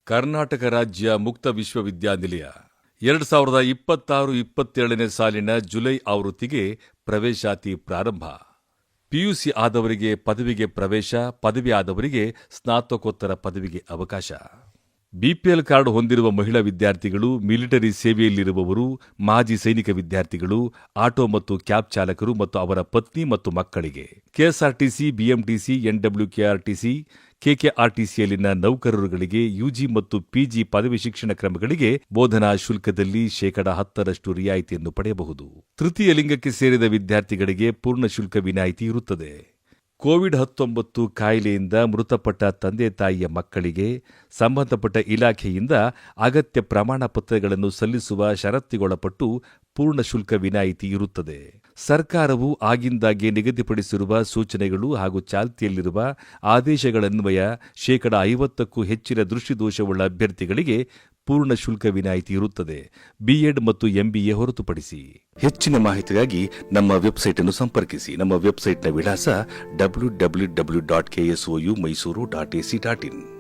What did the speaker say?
ಕರ್ನಾಟಕ ರಾಜ್ಯ ಮುಕ್ತ ವಿಶ್ವವಿದ್ಯಾನಿಲಯ 2026-27ನೇ ಸಾಲಿನ ಜುಲೈ ಆವೃತ್ತಿಗೆ ಪ್ರವೇಶಾತಿ ಪ್ರಾರಂಭ. ಪಿಯುಸಿ ಆದವರಿಗೆ ಪದವಿಗೆ ಪ್ರವೇಶ, ಪದವಿ ಆದವರಿಗೆ ಸ್ನಾತಕೋತ್ತರ ಪದವಿಗೆ ಅವಕಾಶ. ಬಿಪಿಎಲ್ ಕಾರ್ಡ್ ಹೊಂದಿರುವ ಮಹಿಳಾ ವಿದ್ಯಾರ್ಥಿಗಳು, ಮಿಲಿಟರಿ ಸೇವೆಯಲ್ಲಿರುವವರು, ಮಾಜಿ ಸೈನಿಕ ವಿದ್ಯಾರ್ಥಿಗಳು, ಆಟೋ ಮತ್ತು ಕ್ಯಾಬ್ ಚಾಲಕರು ಮತ್ತು ಅವರ ಪತ್ನಿ ಮತ್ತು ಮಕ್ಕಳಿಗೆ, ಕೆಎಸ್ಆರ್ಟಿಸಿ, ಬಿಎಂಟಿಸಿ, ಎನ್ಡಬ್ಲ್ಯೂಕೆಆರ್ಟಿಸಿ, ಕೆಕೆಆರ್ಟಿಸಿಯಲ್ಲಿನ ನೌಕರರುಗಳಿಗೆ ಯುಜಿ ಮತ್ತು ಪಿಜಿ ಪದವಿ ಶಿಕ್ಷಣ ಕ್ರಮಗಳಿಗೆ ಬೋಧನಾ ಶುಲ್ಕದಲ್ಲಿ 10% ರಿಯಾಯಿತಿಯನ್ನು ಪಡೆಯಬಹುದು. ತೃತೀಯ ಲಿಂಗಕ್ಕೆ ಸೇರಿದ ವಿದ್ಯಾರ್ಥಿಗಳಿಗೆ ಪೂರ್ಣ ಶುಲ್ಕ ವಿನಾಯಿತಿ ಇರುತ್ತದೆ. ಕೋವಿಡ್-19 ಕಾಯಿಲೆಯಿಂದ ಮೃತಪಟ್ಟ ತಂದೆ ತಾಯಿಯ ಮಕ್ಕಳಿಗೆ ಸಂಬಂಧಪಟ್ಟ ಇಲಾಖೆಯಿಂದ ಅಗತ್ಯ ಪ್ರಮಾಣ ಪತ್ರಗಳನ್ನು ಸಲ್ಲಿಸುವ ಷರತ್ತಿಗೊಳಪಟ್ಟು ಪೂರ್ಣ ಶುಲ್ಕ ವಿನಾಯಿತಿ ಇರುತ್ತದೆ. ಸರ್ಕಾರವು ಆಗಿಂದಾಗೆ ನಿಗದಿಪಡಿಸಿರುವ ಸೂಚನೆಗಳು ಹಾಗೂ ಚಾಲ್ತಿಯಲ್ಲಿರುವ ಆದೇಶಗಳನ್ವಯ 50%ಕ್ಕೂ ಹೆಚ್ಚಿನ ದೃಷ್ಟಿದೋಷವುಳ್ಳ ಅಭ್ಯರ್ಥಿಗಳಿಗೆ ಪೂರ್ಣ ಶುಲ್ಕ ವಿನಾಯಿತಿ ಇರುತ್ತದೆ, ಬಿಎಡ್ ಮತ್ತು ಎಂಬಿಎ ಹೊರತುಪಡಿಸಿ. ಹೆಚ್ಚಿನ ಮಾಹಿತಿಗಾಗಿ ನಮ್ಮ ವೆಬ್ಸೈಟ್ ಅನ್ನು ಸಂಪರ್ಕಿಸಿ. ನಮ್ಮ ವೆಬ್ಸೈಟ್ನ ವಿಳಾಸ www.ksouMysuru.ac.in.